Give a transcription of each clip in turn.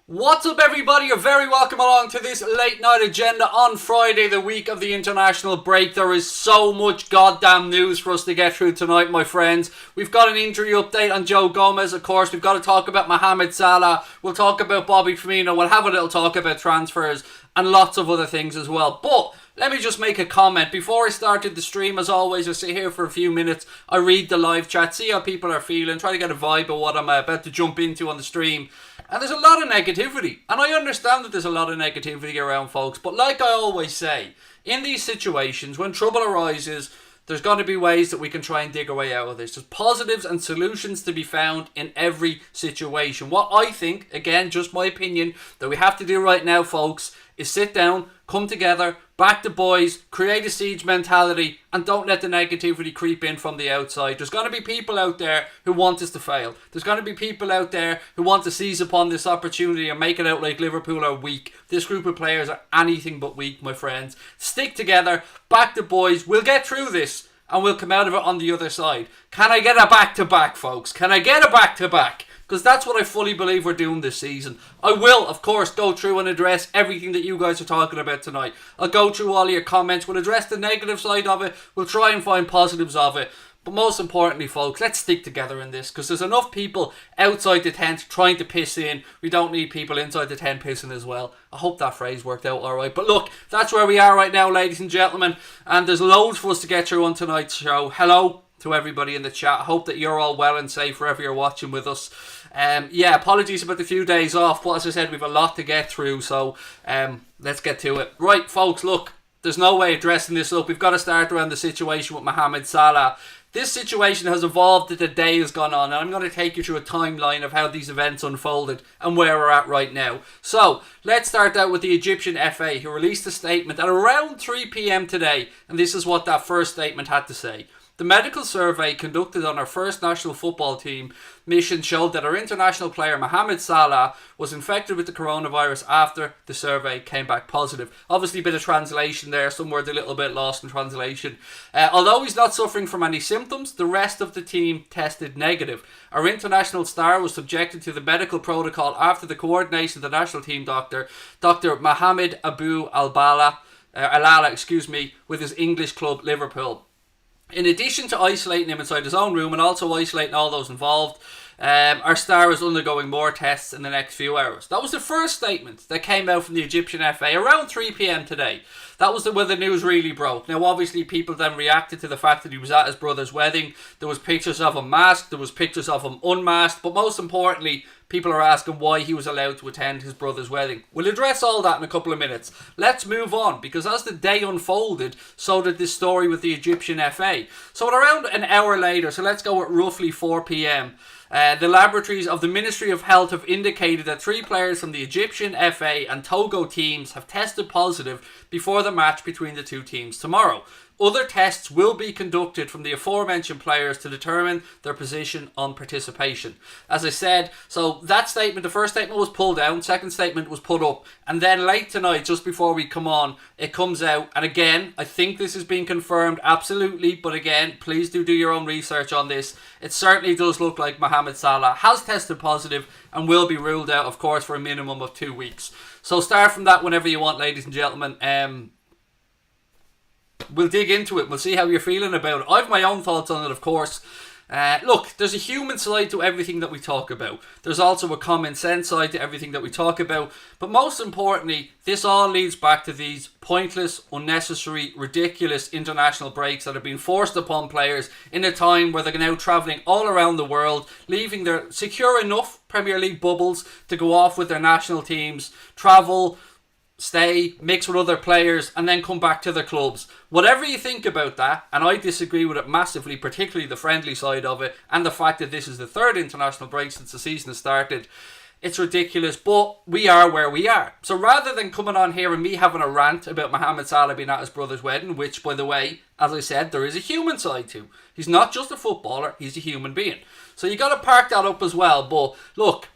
What's up, everybody? You're very welcome along to this late night agenda on Friday, the week of the international break. There is so much goddamn news for us to get through tonight, my friends. We've got an injury update on Joe Gomez, of course. We've got to talk about Mohamed Salah. We'll talk about Bobby Firmino. We'll have a little talk about transfers and lots of other things as well. But let me just make a comment. Before I started the stream, as always, I sit here for a few minutes. I read the live chat, see how people are feeling, try to get a vibe of what I'm about to jump into on the stream. And there's a lot of negativity. And I understand that there's a lot of negativity around, folks. But like I always say, in these situations, when trouble arises, there's going to be ways that we can try and dig our way out of this. There's positives and solutions to be found in every situation. What I think, again, just my opinion, that we have to do right now, folks, is sit down, come together, back the boys, create a siege mentality, and don't let the negativity creep in from the outside. There's going to be people out there who want us to fail. There's going to be people out there who want to seize upon this opportunity and make it out like Liverpool are weak. This group of players are anything but weak, my friends. Stick together, back the boys. We'll get through this, and we'll come out of it on the other side. Can I get a back-to-back, folks? Can I get a back-to-back? Because that's what I fully believe we're doing this season. I will, of course, go through and address everything that you guys are talking about tonight. I'll go through all your comments. We'll address the negative side of it. We'll try and find positives of it. But most importantly, folks, let's stick together in this. Because there's enough people outside the tent trying to piss in. We don't need people inside the tent pissing as well. I hope that phrase worked out alright. But look, that's where we are right now, ladies and gentlemen. And there's loads for us to get through on tonight's show. Hello to everybody in the chat. I hope that you're all well and safe wherever you're watching with us. Apologies about the few days off, but as I said, we've a lot to get through, so let's get to it. Right, folks, look, there's no way of dressing this up. We've got to start around the situation with Mohamed Salah. This situation has evolved as the day has gone on, and I'm going to take you through a timeline of how these events unfolded and where we're at right now. So, let's start out with the Egyptian FA, who released a statement at around 3 p.m. today, and this is what that first statement had to say. The medical survey conducted on our first national football team mission showed that our international player Mohamed Salah was infected with the coronavirus after the survey came back positive. Obviously a bit of translation there, some words a little bit lost in translation. Although he's not suffering from any symptoms, the rest of the team tested negative. Our international star was subjected to the medical protocol after the coordination of the national team doctor, Dr. Mohamed Abu Alala, with his English club Liverpool. In addition to isolating him inside his own room and also isolating all those involved, our star is undergoing more tests in the next few hours. That was the first statement that came out from the Egyptian FA around 3 p.m. today. That was where the news really broke. Now, obviously, people then reacted to the fact that he was at his brother's wedding. There was pictures of him masked. There was pictures of him unmasked. But most importantly, people are asking why he was allowed to attend his brother's wedding. We'll address all that in a couple of minutes. Let's move on, because as the day unfolded, so did this story with the Egyptian FA. So at around an hour later, so let's go at roughly 4 p.m., the laboratories of the Ministry of Health have indicated that 3 players from the Egyptian FA and Togo teams have tested positive before the match between the two teams tomorrow. Other tests will be conducted from the aforementioned players to determine their position on participation. As I said, so that statement, the first statement was pulled down, second statement was put up, and then late tonight, just before we come on, it comes out. And again, I think this has been confirmed, absolutely, but again, please do your own research on this. It certainly does look like Mohamed Salah has tested positive and will be ruled out, of course, for a minimum of 2 weeks. So start from that whenever you want, ladies and gentlemen. We'll dig into it. We'll see how you're feeling about it. I have my own thoughts on it, of course. Look, there's a human side to everything that we talk about. There's also a common sense side to everything that we talk about. But most importantly, this all leads back to these pointless, unnecessary, ridiculous international breaks that have been forced upon players in a time where they're now travelling all around the world, leaving their secure enough Premier League bubbles to go off with their national teams, travel, stay, mix with other players, and then come back to their clubs. Whatever you think about that, and I disagree with it massively, particularly the friendly side of it, and the fact that this is the third international break since the season has started, it's ridiculous, but we are where we are. So rather than coming on here and me having a rant about Mohamed Salah being at his brother's wedding, which, by the way, as I said, there is a human side to. He's not just a footballer, he's a human being. So you got to park that up as well, but look,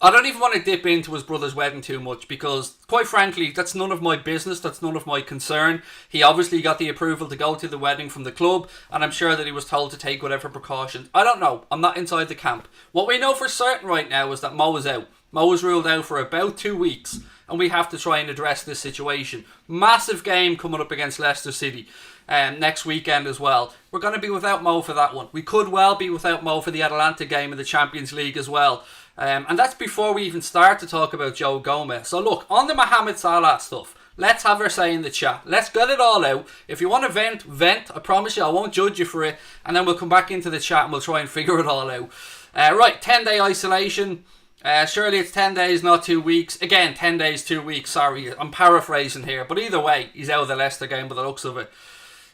I don't even want to dip into his brother's wedding too much because, quite frankly, that's none of my business, that's none of my concern. He obviously got the approval to go to the wedding from the club, and I'm sure that he was told to take whatever precautions. I don't know, I'm not inside the camp. What we know for certain right now is that Mo is out. Mo was ruled out for about 2 weeks, and we have to try and address this situation. Massive game coming up against Leicester City next weekend as well. We're going to be without Mo for that one. We could well be without Mo for the Atalanta game in the Champions League as well. And that's before we even start to talk about Joe Gomez. So look, on the Mohamed Salah stuff, let's have our say in the chat. Let's get it all out. If you want to vent. I promise you I won't judge you for it. And then we'll come back into the chat and we'll try and figure it all out. Right, 10-day isolation. Surely it's 10 days, not 2 weeks. Again, 10 days, 2 weeks. Sorry, I'm paraphrasing here. But either way, he's out of the Leicester game by the looks of it.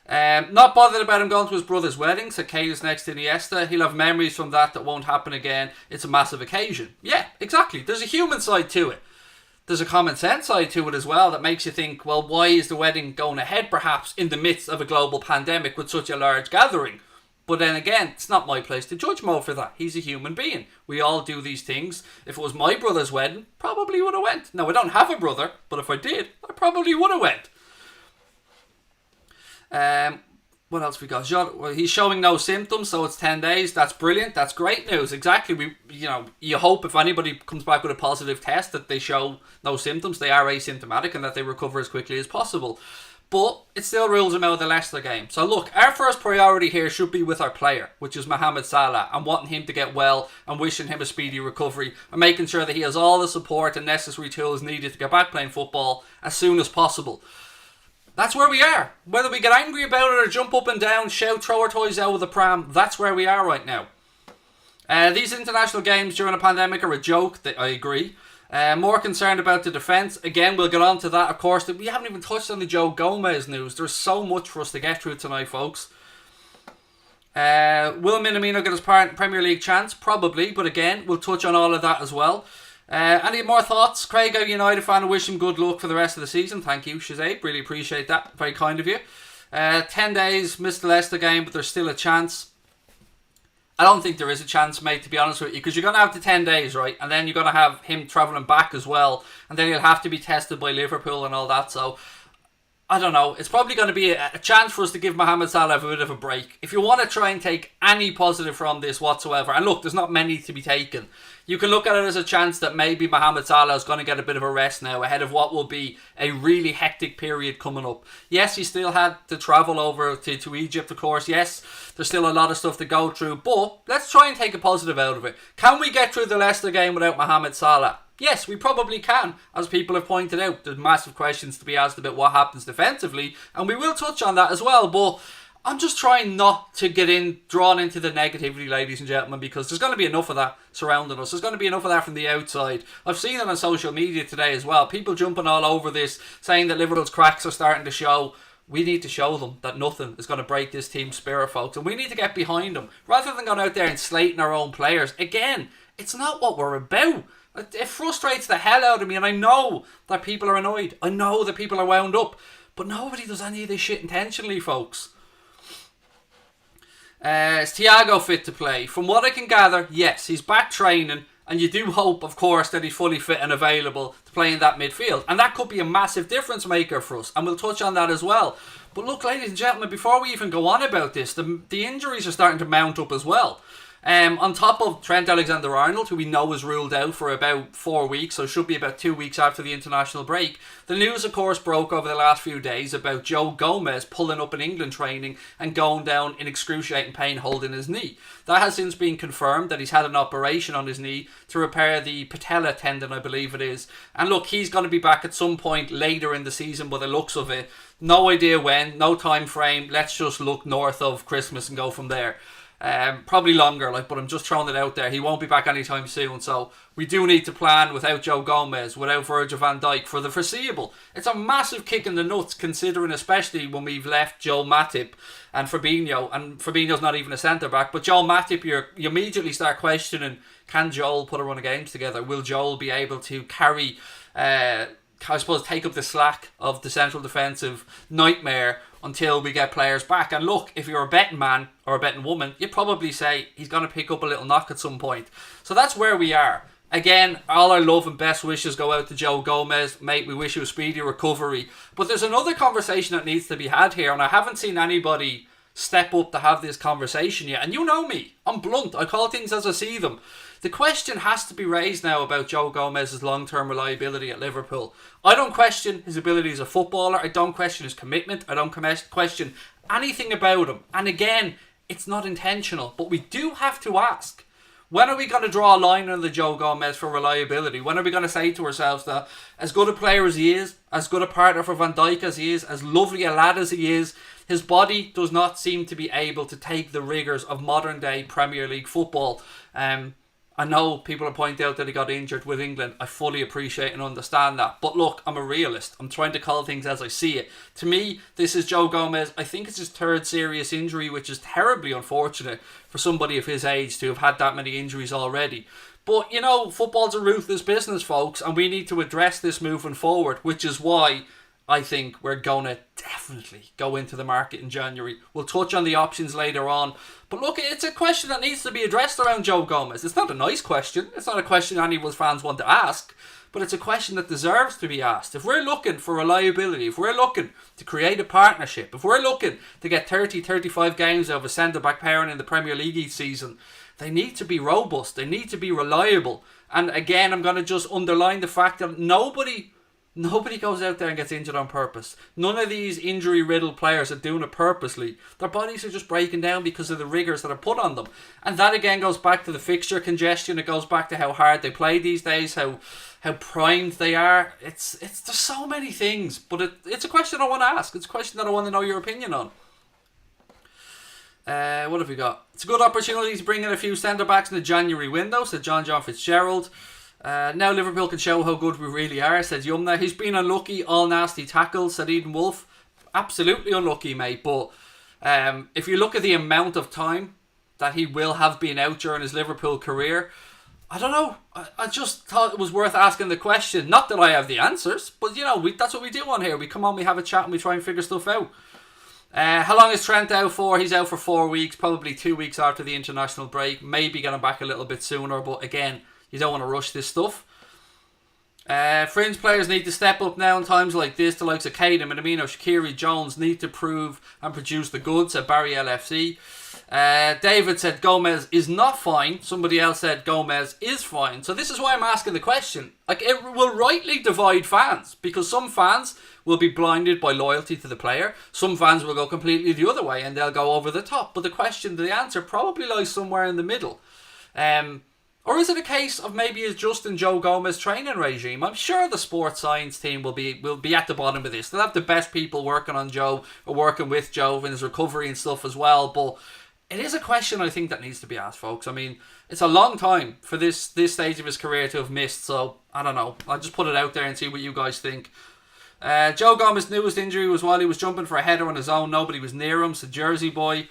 Not bothered about him going to his brother's wedding. So Kate is next to Iniesta. He'll have memories from that won't happen again. It's a massive occasion. Yeah, exactly. There's a human side to it. There's a common sense side to it as well that makes you think, well, why is the wedding going ahead perhaps in the midst of a global pandemic with such a large gathering? But then again, it's not my place to judge Mo for that. He's a human being. We all do these things. If it was my brother's wedding, probably would have went. Now, I don't have a brother, but if I did, I probably would have went. What else we got? He's showing no symptoms, so it's 10 days. That's brilliant. That's great news. Exactly. You hope if anybody comes back with a positive test that they show no symptoms, they are asymptomatic, and that they recover as quickly as possible. But it still rules him out of the Leicester game. So look, our first priority here should be with our player, which is Mohamed Salah, and wanting him to get well and wishing him a speedy recovery and making sure that he has all the support and necessary tools needed to get back playing football as soon as possible. That's where we are. Whether we get angry about it or jump up and down, shout, throw our toys out of the pram, that's where we are right now. These international games during a pandemic are a joke, I agree. More concerned about the defence. Again, we'll get on to that, of course. We haven't even touched on the Joe Gomez news. There's so much for us to get through tonight, folks. Will Minamino get his Premier League chance? Probably, but again, we'll touch on all of that as well. Any more thoughts? Craig, a United fan, I wish him good luck for the rest of the season. Thank you, Shazade. Really appreciate that. Very kind of you. 10 days, missed the Leicester game, but there's still a chance. I don't think there is a chance, mate, to be honest with you, because you're going to have the 10 days, right? And then you're going to have him travelling back as well. And then he'll have to be tested by Liverpool and all that. So, I don't know. It's probably going to be a chance for us to give Mohamed Salah a bit of a break. If you want to try and take any positive from this whatsoever, and look, there's not many to be taken. You can look at it as a chance that maybe Mohamed Salah is going to get a bit of a rest now ahead of what will be a really hectic period coming up. Yes, he still had to travel over to Egypt, of course. Yes, there's still a lot of stuff to go through. But let's try and take a positive out of it. Can we get through the Leicester game without Mohamed Salah? Yes, we probably can, as people have pointed out. There's massive questions to be asked about what happens defensively, and we will touch on that as well, but I'm just trying not to get drawn into the negativity, ladies and gentlemen, because there's going to be enough of that surrounding us. There's going to be enough of that from the outside. I've seen it on social media today as well. People jumping all over this, saying that Liverpool's cracks are starting to show. We need to show them that nothing is going to break this team's spirit, folks, and we need to get behind them. Rather than going out there and slating our own players, again, it's not what we're about. It frustrates the hell out of me, and I know that people are annoyed. I know that people are wound up. But nobody does any of this shit intentionally, folks. Is Thiago fit to play? From what I can gather, yes, he's back training, and you do hope, of course, that he's fully fit and available to play in that midfield. And that could be a massive difference maker for us, and we'll touch on that as well. But look, ladies and gentlemen, before we even go on about this, the injuries are starting to mount up as well. On top of Trent Alexander-Arnold, who we know is ruled out for about 4 weeks, so should be about 2 weeks after the international break, the news, of course, broke over the last few days about Joe Gomez pulling up in England training and going down in excruciating pain holding his knee. That has since been confirmed that he's had an operation on his knee to repair the patella tendon, I believe it is. And look, he's going to be back at some point later in the season by the looks of it. No idea when, no time frame. Let's just look north of Christmas and go from there. Probably longer, but I'm just throwing it out there. He won't be back anytime soon, so we do need to plan without Joe Gomez, without Virgil van Dijk for the foreseeable. It's a massive kick in the nuts, considering especially when we've left Joel Matip and Fabinho, and Fabinho's not even a centre-back, but Joel Matip, you immediately start questioning, can Joel put a run of games together? Will Joel be able to carry, I suppose, take up the slack of the central defensive nightmare until we get players back? And look, if you're a betting man or a betting woman, you'd probably say he's going to pick up a little knock at some point. So that's where we are. Again, all our love and best wishes go out to Joe Gomez. Mate, we wish you a speedy recovery. But there's another conversation that needs to be had here, and I haven't seen anybody step up to have this conversation yet. And you know me, I'm blunt, I call things as I see them. The question has to be raised now about Joe Gomez's long-term reliability at Liverpool. I don't question his ability as a footballer. I don't question his commitment. I don't question anything about him. And again, it's not intentional. But we do have to ask, when are we going to draw a line on the Joe Gomez for reliability? When are we going to say to ourselves that as good a player as he is, as good a partner for Van Dijk as he is, as lovely a lad as he is, his body does not seem to be able to take the rigours of modern day Premier League football. I know people are pointing out that he got injured with England. I fully appreciate and understand that. But look, I'm a realist. I'm trying to call things as I see it. To me, this is Joe Gomez. I think it's his third serious injury, which is terribly unfortunate for somebody of his age to have had that many injuries already. But, you know, football's a ruthless business, folks, and we need to address this moving forward, which is why I think we're going to definitely go into the market in January. We'll touch on the options later on. But look, it's a question that needs to be addressed around Joe Gomez. It's not a nice question. It's not a question any of us fans want to ask. But it's a question that deserves to be asked. If we're looking for reliability, if we're looking to create a partnership, if we're looking to get 30, 35 games out of a centre-back pairing in the Premier League each season, they need to be robust. They need to be reliable. And again, I'm going to just underline the fact that nobody goes out there and gets injured on purpose. None of these injury-riddled players are doing it purposely. Their bodies are just breaking down because of the rigours that are put on them. And that again goes back to the fixture congestion. It goes back to how hard they play these days, how primed they are. It's there's so many things. But it's a question I want to ask. It's a question that I want to know your opinion on. What have we got? It's a good opportunity to bring in a few centre-backs in the January window, said John Fitzgerald. Now Liverpool can show how good we really are, said Yumna. He's been unlucky, all nasty tackles, said Eden Wolf. Absolutely unlucky, mate. But if you look at the amount of time that he will have been out during his Liverpool career, I don't know. I just thought it was worth asking the question. Not that I have the answers, but you know, that's what we do on here. We come on, we have a chat and we try and figure stuff out. How long is Trent out for? He's out for 4 weeks, probably 2 weeks after the international break. Maybe get him back a little bit sooner, but again, you don't want to rush this stuff. Fringe players need to step up now in times like this. The likes of Caden, Minamino, Shaqiri, Jones need to prove and produce the goods, said Barry LFC. David said Gomez is not fine. Somebody else said Gomez is fine. So this is why I'm asking the question. Like, it will rightly divide fans, because some fans will be blinded by loyalty to the player. Some fans will go completely the other way and they'll go over the top. But the answer probably lies somewhere in the middle. Or is it a case of maybe it's just in Joe Gomez's training regime? I'm sure the sports science team will be at the bottom of this. They'll have the best people working on Joe or working with Joe in his recovery and stuff as well. But it is a question I think that needs to be asked, folks. I mean, it's a long time for this stage of his career to have missed. So, I don't know. I'll just put it out there and see what you guys think. Joe Gomez's newest injury was while he was jumping for a header on his own. Nobody was near him, said Jersey Boy.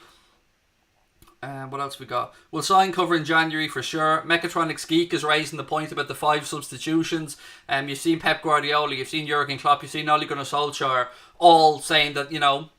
What else we got? We'll sign cover in January for sure. Mechatronic Skeek is raising the point about the 5 substitutions. You've seen Pep Guardiola, you've seen Jurgen Klopp, you've seen Ole Gunnar Solskjaer all saying that, you know,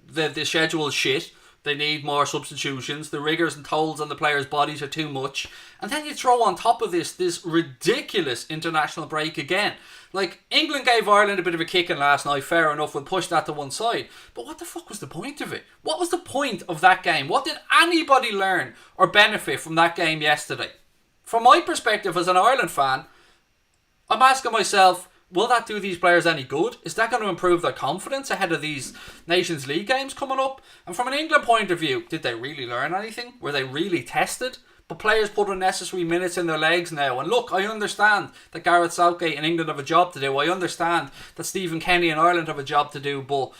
the schedule is shit. They need more substitutions. The rigours and tolls on the players' bodies are too much. And then you throw on top of this ridiculous international break again. Like, England gave Ireland a bit of a kicking last night, fair enough, we'll push that to one side. But what the fuck was the point of it? What was the point of that game? What did anybody learn or benefit from that game yesterday? From my perspective as an Ireland fan, I'm asking myself, will that do these players any good? Is that going to improve their confidence ahead of these Nations League games coming up? And from an England point of view, did they really learn anything? Were they really tested? But players put unnecessary minutes in their legs now. And look, I understand that Gareth Southgate in England have a job to do. I understand that Stephen Kenny in Ireland have a job to do. But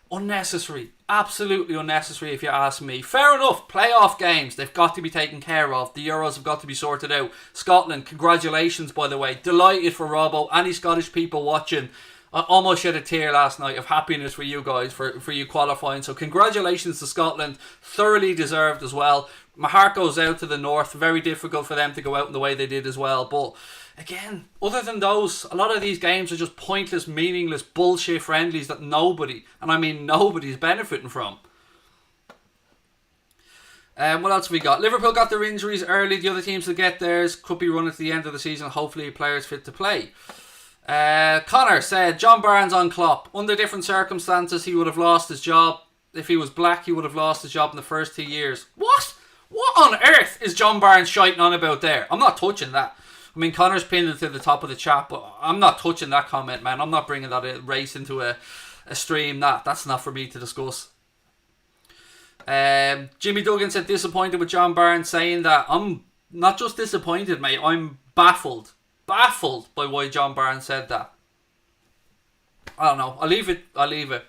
unnecessary. Absolutely unnecessary if you ask me. Fair enough, playoff games, they've got to be taken care of. The Euros have got to be sorted out. Scotland, congratulations by the way. Delighted for Robbo. Any Scottish people watching, I almost shed a tear last night of happiness for you guys, for you qualifying. So congratulations to Scotland. Thoroughly deserved as well. My heart goes out to the North. Very difficult for them to go out in the way they did as well. But again, other than those, a lot of these games are just pointless, meaningless, bullshit friendlies that nobody, and I mean nobody, is benefiting from. What else have we got? Liverpool got their injuries early. The other teams will get theirs. Could be running to the end of the season. Hopefully players fit to play. Connor said, John Barnes on Klopp. Under different circumstances, he would have lost his job. if he was black, he would have lost his job in the first 2 years. What? What on earth is John Barnes shiting on about there? I'm not touching that. I mean, Connor's pinned it to the top of the chat, but I'm not touching that comment, man. I'm not bringing that race into a stream. That's not for me to discuss. Jimmy Duggan said disappointed with John Barnes, saying that I'm not just disappointed, mate. I'm baffled by why John Barnes said that. I don't know. I'll leave it.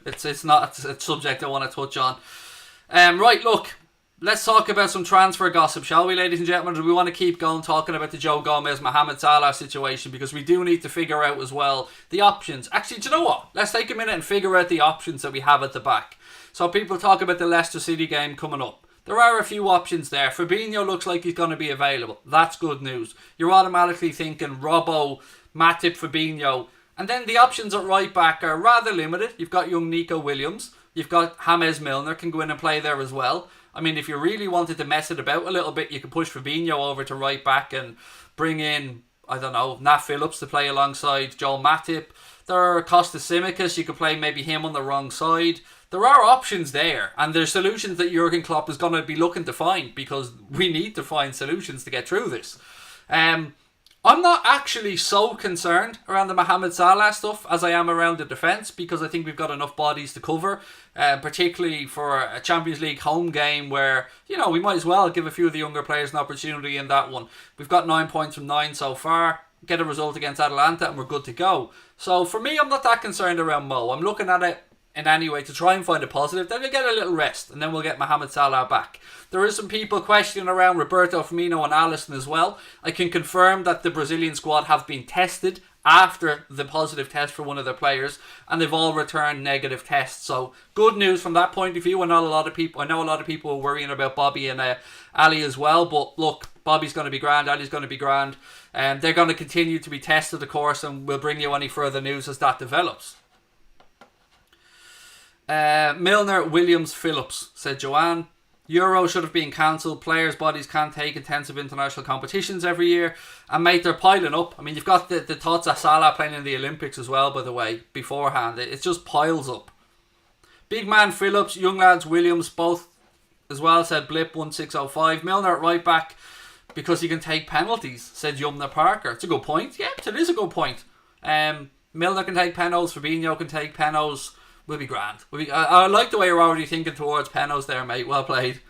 It's not a subject I want to touch on. Right, look. Let's talk about some transfer gossip, shall we, ladies and gentlemen? Do we want to keep going talking about the Joe Gomez, Mohamed Salah situation? Because we do need to figure out as well the options. Actually, do you know what? Let's take a minute and figure out the options that we have at the back. So people talk about the Leicester City game coming up. There are a few options there. Fabinho looks like he's going to be available. That's good news. You're automatically thinking Robbo, Matip, Fabinho. And then the options at right back are rather limited. You've got young Nico Williams. You've got James Milner can go in and play there as well. I mean, if you really wanted to mess it about a little bit, you could push Fabinho over to right back and bring in, I don't know, Nat Phillips to play alongside Joel Matip. There are Costas Tsimikas, you could play maybe him on the wrong side. There are options there, and there's solutions that Jurgen Klopp is going to be looking to find, because we need to find solutions to get through this. I'm not actually so concerned around the Mohamed Salah stuff as I am around the defence, because I think we've got enough bodies to cover, particularly for a Champions League home game where, you know, we might as well give a few of the younger players an opportunity in that one. We've got 9 points from 9 so far, get a result against Atalanta and we're good to go. So for me, I'm not that concerned around Mo. I'm looking at it in any way to try and find a positive. Then we'll get a little rest and then we'll get Mohamed Salah back. There is some people questioning around Roberto Firmino and Alisson as well. I can confirm that the Brazilian squad have been tested after the positive test for one of their players, and they've all returned negative tests. So good news from that point of view. I know a lot of people are worrying about Bobby and Ali as well, but look, Bobby's going to be grand, Ali's going to be grand, and they're going to continue to be tested, of course, and we'll bring you any further news as that develops. Milner, Williams, Phillips, said Joanne. Euro should have been cancelled. Players' bodies can't take intensive international competitions every year. And mate, they're piling up. I mean, you've got the thoughts of Salah playing in the Olympics as well, by the way, beforehand. It just piles up. Big man Phillips, young lads Williams, both as well, said Blip 1605. Milner at right back because he can take penalties, said Yumna Parker. It's a good point. Yeah, it is a good point. Milner can take penalties. Fabinho can take penalties. We'll be grand. I like the way you're already thinking towards penalties there, mate. Well played.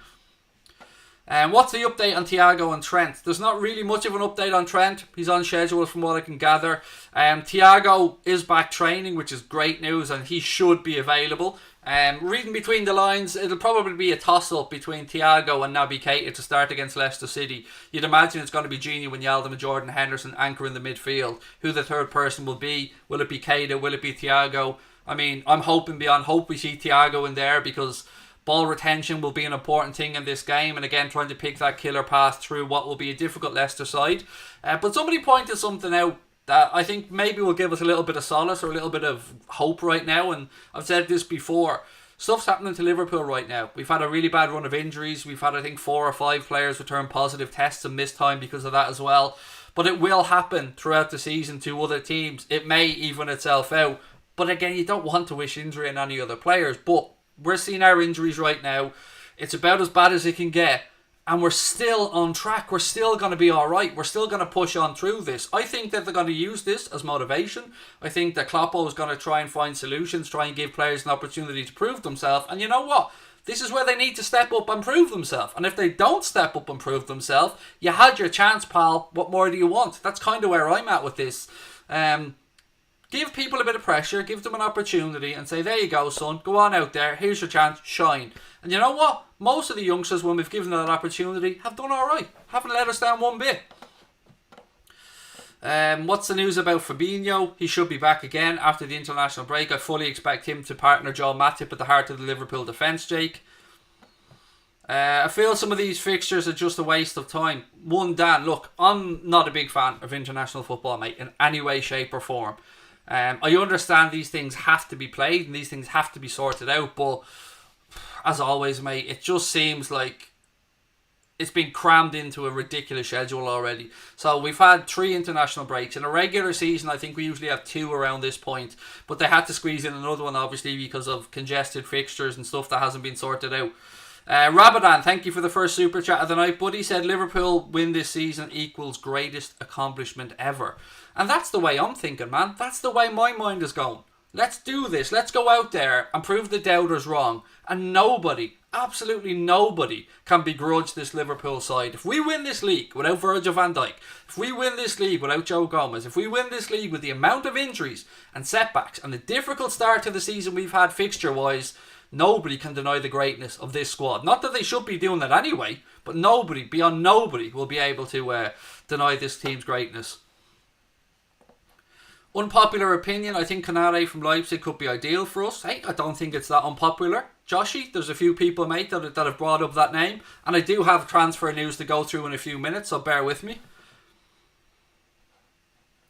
What's the update on Thiago and Trent? There's not really much of an update on Trent. He's on schedule from what I can gather. Thiago is back training, which is great news, and he should be available. Reading between the lines, it'll probably be a toss-up between Thiago and Naby Keita to start against Leicester City. You'd imagine it's going to be Gini Wijnaldum and Jordan Henderson anchor in the midfield. Who the third person will be? Will it be Keita? Will it be Thiago? I mean, I'm hoping beyond hope we see Thiago in there, because ball retention will be an important thing in this game, and again trying to pick that killer pass through what will be a difficult Leicester side. But somebody pointed something out that I think maybe will give us a little bit of solace or a little bit of hope right now, and I've said this before. Stuff's happening to Liverpool right now. We've had a really bad run of injuries. We've had, I think, 4 or 5 players return positive tests and missed time because of that as well. But it will happen throughout the season to other teams. It may even itself out. But again, you don't want to wish injury on any other players. But we're seeing our injuries right now. It's about as bad as it can get. And we're still on track. We're still going to be alright. We're still going to push on through this. I think that they're going to use this as motivation. I think that Kloppo is going to try and find solutions, try and give players an opportunity to prove themselves. And you know what? This is where they need to step up and prove themselves. And if they don't step up and prove themselves, you had your chance, pal. What more do you want? That's kind of where I'm at with this. Give people a bit of pressure, give them an opportunity and say, there you go, son, go on out there, here's your chance, shine. And you know what? Most of the youngsters, when we've given them that opportunity, have done alright. Haven't let us down one bit. What's the news about Fabinho? He should be back again after the international break. I fully expect him to partner Joel Matip at the heart of the Liverpool defence, Jake. I feel some of these fixtures are just a waste of time. One, Dan, look, I'm not a big fan of international football, mate, in any way, shape or form. I understand these things have to be played and these things have to be sorted out, but as always, mate, it just seems like it's been crammed into a ridiculous schedule already. So we've had 3 international breaks. In a regular season, I think we usually have 2 around this point. But they had to squeeze in another one, obviously, because of congested fixtures and stuff that hasn't been sorted out. Rabadan, thank you for the first super chat of the night. Buddy said Liverpool win this season equals greatest accomplishment ever. And that's the way I'm thinking, man. That's the way my mind is going. Let's do this. Let's go out there and prove the doubters wrong. And nobody, absolutely nobody, can begrudge this Liverpool side. If we win this league without Virgil van Dijk, if we win this league without Joe Gomez, if we win this league with the amount of injuries and setbacks and the difficult start to the season we've had fixture-wise, nobody can deny the greatness of this squad. Not that they should be doing that anyway, but nobody, beyond nobody, will be able to deny this team's greatness. Unpopular opinion, I think Konate from Leipzig could be ideal for us. Hey, I don't think it's that unpopular. Joshy, there's a few people, mate, that have brought up that name. And I do have transfer news to go through in a few minutes, so bear with me.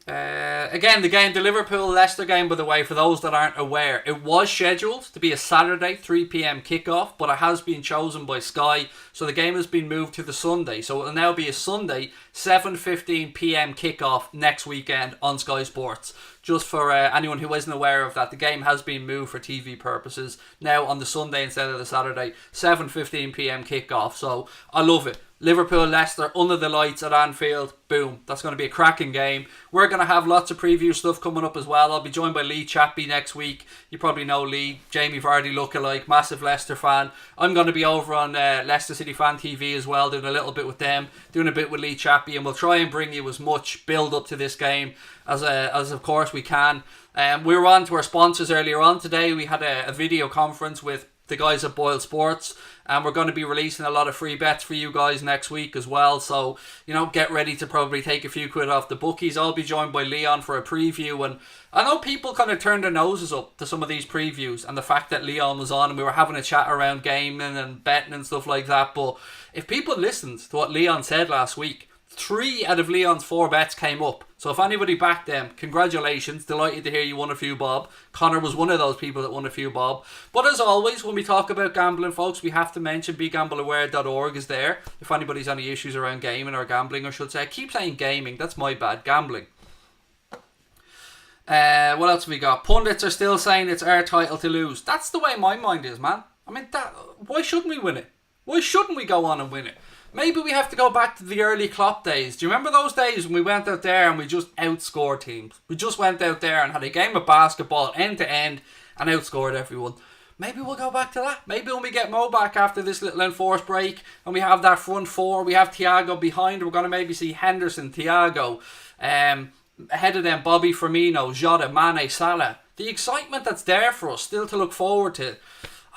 Again, the Liverpool-Leicester game, by the way, for those that aren't aware, it was scheduled to be a Saturday 3 p.m. kickoff, but it has been chosen by Sky, so the game has been moved to the Sunday. So it will now be a Sunday 7:15 p.m. kickoff next weekend on Sky Sports. Just for anyone who isn't aware of that, the game has been moved for TV purposes now on the Sunday instead of the Saturday 7:15 p.m. kickoff. So I love it. Liverpool, Leicester, under the lights at Anfield. Boom. That's going to be a cracking game. We're going to have lots of preview stuff coming up as well. I'll be joined by Lee Chappie next week. You probably know Lee, Jamie Vardy lookalike, massive Leicester fan. I'm going to be over on Leicester City Fan TV as well, doing a little bit with them, doing a bit with Lee Chappie, and we'll try and bring you as much build up to this game as of course we can. We were on to our sponsors earlier on today. We had a video conference with the guys at Boyle Sports, and we're going to be releasing a lot of free bets for you guys next week as well, so get ready to probably take a few quid off the bookies. I'll be joined by Leon for a preview, and I know people kind of turned their noses up to some of these previews and the fact that Leon was on and we were having a chat around gaming and betting and stuff like that, but if people listened to what Leon said last week, 3 out of Leon's 4 bets came up. So if anybody backed them, congratulations. Delighted to hear you won a few bob. Connor was one of those people that won a few bob. But as always, when we talk about gambling, folks, we have to mention begambleaware.org is there. If anybody's any issues around gaming or gambling, I should say. I keep saying gaming. That's my bad. Gambling. What else have we got? Pundits are still saying it's our title to lose. That's the way my mind is, man. I mean, why shouldn't we win it? Why shouldn't we go on and win it? Maybe we have to go back to the early Klopp days. Do you remember those days when we went out there and we just outscored teams? We just went out there and had a game of basketball end to end and outscored everyone. Maybe we'll go back to that. Maybe when we get Mo back after this little enforced break and we have that front 4, we have Thiago behind, we're going to maybe see Henderson, Thiago, ahead of them Bobby Firmino, Jota, Mane, Salah. The excitement that's there for us still to look forward to.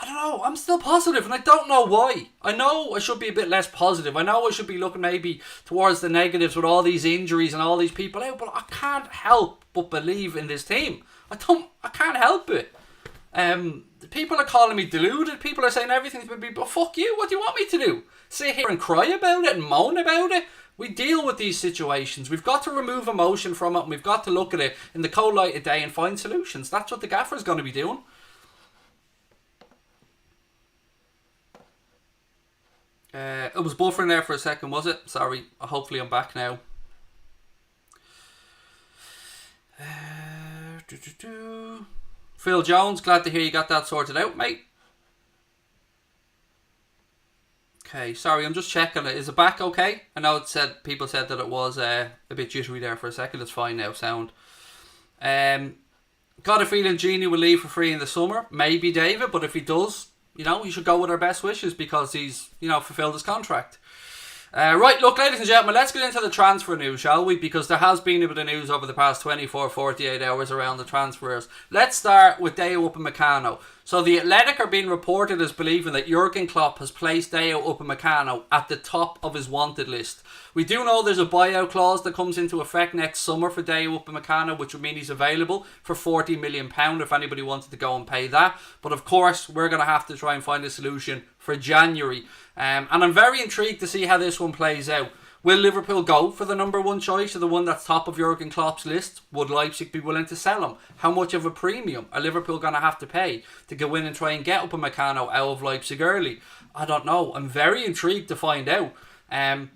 I don't know, I'm still positive and I don't know why. I know I should be a bit less positive. I know I should be looking maybe towards the negatives with all these injuries and all these people out, but I can't help but believe in this team. I can't help it. People are calling me deluded. People are saying everything's been, but fuck you, what do you want me to do? Sit here and cry about it and moan about it? We deal with these situations. We've got to remove emotion from it and we've got to look at it in the cold light of day and find solutions. That's what the gaffer's going to be doing. It was buffering there for a second, was it? Sorry, hopefully I'm back now. Phil Jones, glad to hear you got that sorted out, mate. Okay, sorry, I'm just checking it. Is it back okay? I know people said that it was a bit jittery there for a second. It's fine now, sound. Got a feeling Genie will leave for free in the summer. Maybe David, but if he does, you should go with our best wishes because he's, fulfilled his contract. Right, look, ladies and gentlemen, let's get into the transfer news, shall we? Because there has been a bit of news over the past 24, 48 hours around the transfers. Let's start with Dayot Upamecano. So the Athletic are being reported as believing that Jurgen Klopp has placed Dayot Upamecano at the top of his wanted list. We do know there's a buyout clause that comes into effect next summer for Dayot Upamecano, which would mean he's available for £40 million if anybody wanted to go and pay that. But of course, we're going to have to try and find a solution for January. And I'm very intrigued to see how this one plays out. Will Liverpool go for the number 1 choice or the one that's top of Jurgen Klopp's list? Would Leipzig be willing to sell him? How much of a premium are Liverpool going to have to pay to go in and try and get Upamecano out of Leipzig early? I don't know. I'm very intrigued to find out. And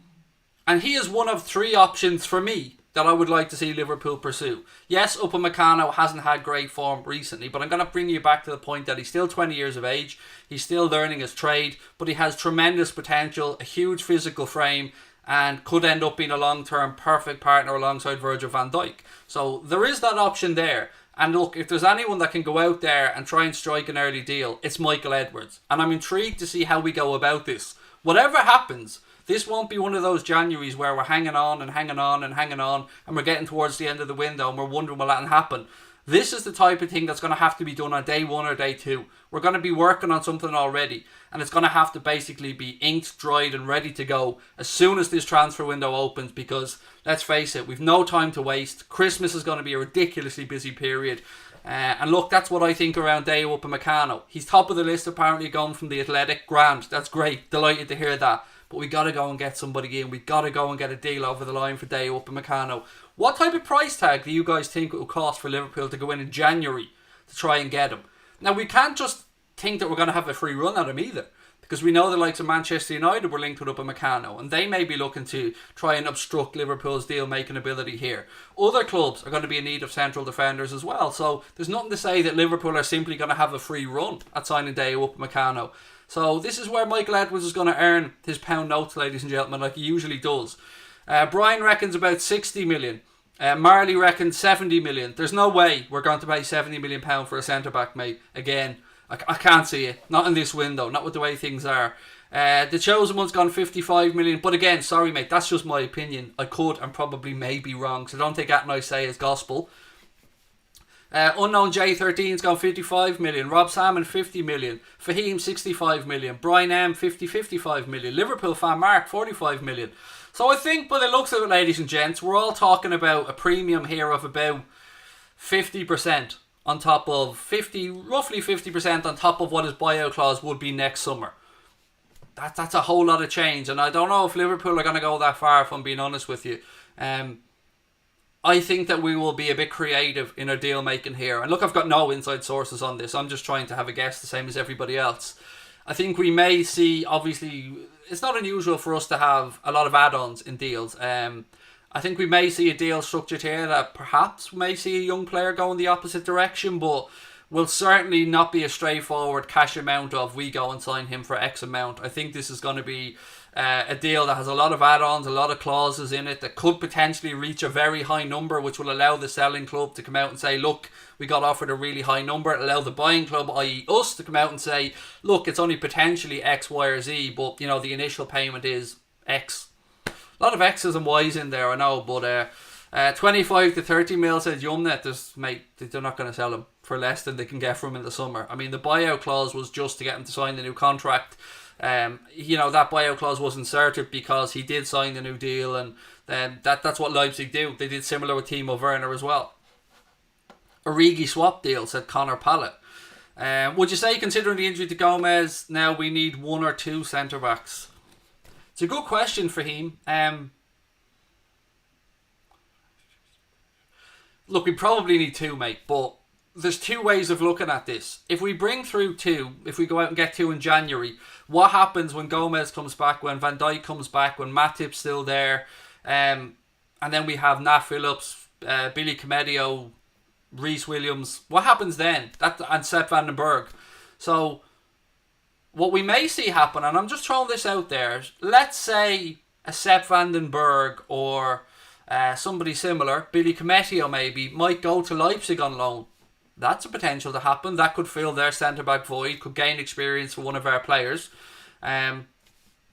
he is one of three options for me that I would like to see Liverpool pursue. Yes, Upamecano hasn't had great form recently, but I'm going to bring you back to the point that he's still 20 years of age. He's still learning his trade, but he has tremendous potential, a huge physical frame, and could end up being a long-term perfect partner alongside Virgil van Dijk. So there is that option there. And look, if there's anyone that can go out there and try and strike an early deal, it's Michael Edwards. And I'm intrigued to see how we go about this. Whatever happens, this won't be one of those Januaries where we're hanging on and hanging on and hanging on and we're getting towards the end of the window and we're wondering will that happen. This is the type of thing that's going to have to be done on day one or day two. We're going to be working on something already, and it's going to have to basically be inked, dried and ready to go as soon as this transfer window opens, because let's face it, we've no time to waste. Christmas is going to be a ridiculously busy period. And look, that's what I think around Dayot Upamecano. He's top of the list apparently, going from the Athletic. Grand, that's great, delighted to hear that. But we got to go and get somebody in. We got to go and get a deal over the line for Dayot Upamecano. What type of price tag do you guys think it will cost for Liverpool to go in January to try and get him? Now, we can't just think that we're going to have a free run at him either, because we know the likes of Manchester United were linked with Upamecano, and they may be looking to try and obstruct Liverpool's deal-making ability here. Other clubs are going to be in need of central defenders as well, so there's nothing to say that Liverpool are simply going to have a free run at signing Dayot Upamecano. So this is where Michael Edwards is going to earn his pound notes, ladies and gentlemen, like he usually does. Brian reckons about 60 million. Marley reckons 70 million. There's no way we're going to pay 70 million pound for a centre-back, mate. Again, I can't see it. Not in this window. Not with the way things are. The chosen one's gone 55 million. But again, sorry, mate, that's just my opinion. I could and probably may be wrong, so don't take that and I say as gospel. Unknown J13's gone 55 million. Rob Salmon 50 million. Fahim 65 million. Brian M 55 million. Liverpool fan Mark 45 million. So I think by the looks of it, ladies and gents, we're all talking about a premium here of about 50% on top of roughly 50% on top of what his buyout clause would be next summer. That's a whole lot of change, and I don't know if Liverpool are going to go that far, if I'm being honest with you. I think that we will be a bit creative in our deal making here. And look, I've got no inside sources on this. I'm just trying to have a guess, the same as everybody else. I think we may see, obviously, it's not unusual for us to have a lot of add-ons in deals. I think we may see a deal structured here that perhaps may see a young player go in the opposite direction, but will certainly not be a straightforward cash amount of we go and sign him for X amount. I think this is going to be a deal that has a lot of add-ons, a lot of clauses in it that could potentially reach a very high number, which will allow the selling club to come out and say, look, we got offered a really high number. It'll allow the buying club, i.e. us, to come out and say, look, it's only potentially X, Y or Z, but you know the initial payment is X. A lot of X's and Y's in there, I know, but 25 to 30 mil said Yumnet, mate, they're not going to sell him for less than they can get from him in the summer. I mean, the buyout clause was just to get him to sign the new contract. That buyout clause was inserted because he did sign the new deal, and that's what Leipzig do. They did similar with Timo Werner as well. Origi swap deal, said Connor Pallett. Would you say, considering the injury to Gomez, now we need one or two centre-backs? It's a good question for him. Look, we probably need two, mate, but there's two ways of looking at this. If we bring through two, if we go out and get two in January, what happens when Gomez comes back, when Van Dijk comes back, when Matip's still there, and then we have Nat Phillips, Billy Semedo, Reece Williams? What happens then? And Sepp van den Berg. So what we may see happen, and I'm just throwing this out there, let's say a Sepp van den Berg or somebody similar, Billy Semedo maybe, might go to Leipzig on loan. That's a potential to happen. That could fill their centre-back void, could gain experience for one of our players. I'm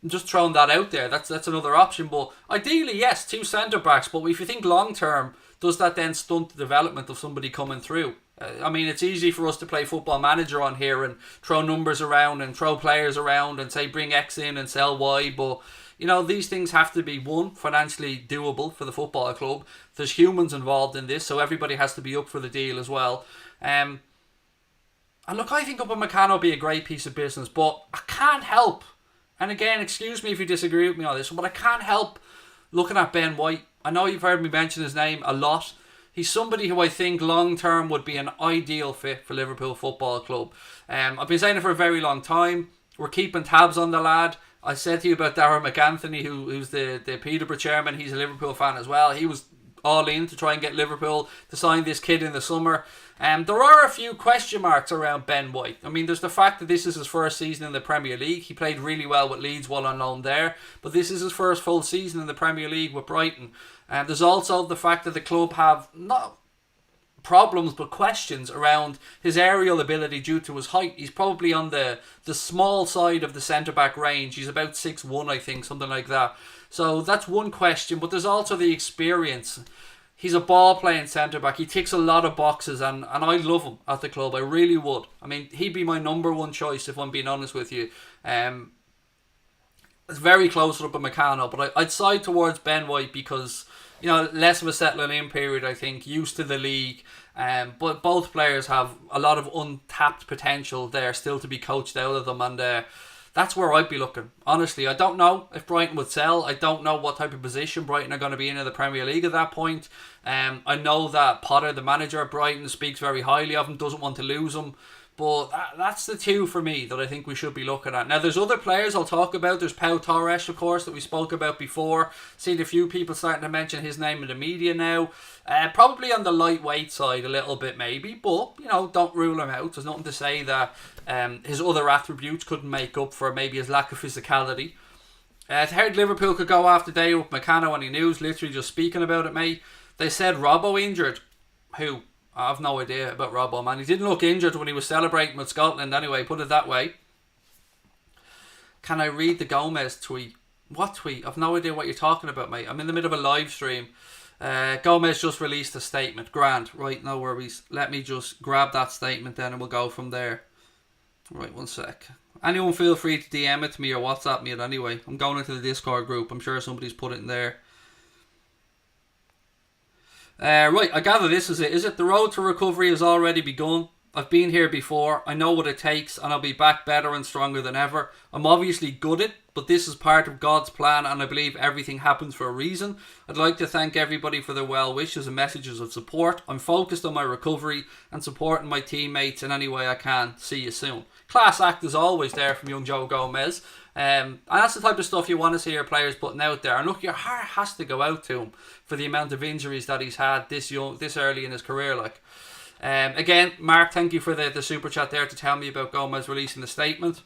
just throwing that out there. That's another option. But ideally, yes, two centre-backs. But if you think long-term, does that then stunt the development of somebody coming through? I mean, it's easy for us to play Football Manager on here and throw numbers around and throw players around and say bring X in and sell Y. But, you know, these things have to be, one, financially doable for the football club. There's humans involved in this, so everybody has to be up for the deal as well. And look, I think Upamecano will be a great piece of business, but I can't help, and again, excuse me if you disagree with me on this, but I can't help looking at Ben White. I know you've heard me mention his name a lot. He's somebody who I think long term would be an ideal fit for Liverpool Football Club. I've been saying it for a very long time. We're keeping tabs on the lad. I said to you about Darren McAnthony, who's the Peterborough chairman. He's a Liverpool fan as well. He was all in to try and get Liverpool to sign this kid in the summer. There are a few question marks around Ben White. I mean, there's the fact that this is his first season in the Premier League. He played really well with Leeds while on loan there, but this is his first full season in the Premier League with Brighton. There's also the fact that the club have not problems but questions around his aerial ability due to his height. He's probably on the small side of the centre-back range. He's about 6'1", I think, something like that. So that's one question, but there's also the experience. He's a ball-playing centre-back. He ticks a lot of boxes, and I love him at the club. I really would. I mean, he'd be my number one choice, if I'm being honest with you. It's very close with Upamecano, but I'd side towards Ben White because, you know, less of a settling in period, I think, used to the league. But both players have a lot of untapped potential there still to be coached out of them, and that's where I'd be looking. Honestly, I don't know if Brighton would sell. I don't know what type of position Brighton are going to be in the Premier League at that point. I know that Potter, the manager at Brighton, speaks very highly of him, doesn't want to lose him. But that's the two for me that I think we should be looking at. Now, there's other players I'll talk about. There's Pau Torres, of course, that we spoke about before. Seen a few people starting to mention his name in the media now. Probably on the lightweight side a little bit maybe, but, you know, don't rule him out. There's nothing to say that his other attributes couldn't make up for maybe his lack of physicality. I heard Liverpool could go after Dayot Upamecano on the news, literally just speaking about it, mate. They said Robbo injured. Who? I have no idea about Robbo, man. He didn't look injured when he was celebrating with Scotland anyway, put it that way. Can I read the Gomez tweet? What tweet? I've no idea what you're talking about, mate. I'm in the middle of a live stream. Gomez just released a statement. Grand. Right, no worries. Let me just grab that statement then and we'll go from there. Right, one sec. Anyone feel free to DM it to me or WhatsApp me it anyway. I'm going into the Discord group. I'm sure somebody's put it in there. Right, I gather this is it. Is it the road to recovery has already begun? I've been here before. I know what it takes and I'll be back better and stronger than ever. I'm obviously gutted, but this is part of God's plan and I believe everything happens for a reason. I'd like to thank everybody for their well wishes and messages of support. I'm focused on my recovery and supporting my teammates in any way I can. See you soon. Class act as always there from young Joe Gomez. And that's the type of stuff you want to see your players putting out there. And look, your heart has to go out to him for the amount of injuries that he's had this early in his career. Like, again, Mark, thank you for the super chat there to tell me about Gomez releasing the statement.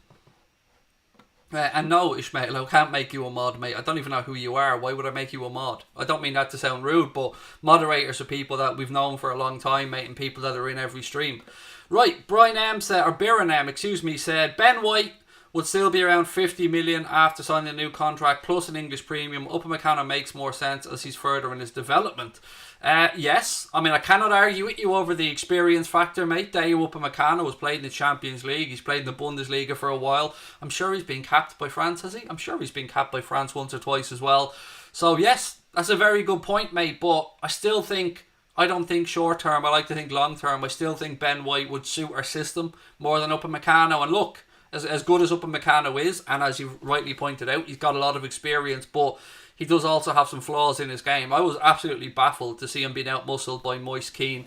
And no, Ishmael, I can't make you a mod, mate. I don't even know who you are. Why would I make you a mod? I don't mean that to sound rude, but moderators are people that we've known for a long time, mate, and people that are in every stream. Right, Brian M said, or Biran M, said Ben White would still be around 50 million after signing a new contract plus an English premium. Upamecano makes more sense as he's further in his development. Yes, I mean, I cannot argue with you over the experience factor, mate. Dayot Upamecano has played in the Champions League. He's played in the Bundesliga for a while. I'm sure he's been capped by France, has he? I'm sure he's been capped by France once or twice as well. So yes, that's a very good point, mate. But I don't think short term. I like to think long term. I still think Ben White would suit our system more than Upamecano. And look, as good as Upamecano is, and as you rightly pointed out, he's got a lot of experience, but he does also have some flaws in his game. I was absolutely baffled to see him being out-muscled by Moise Keane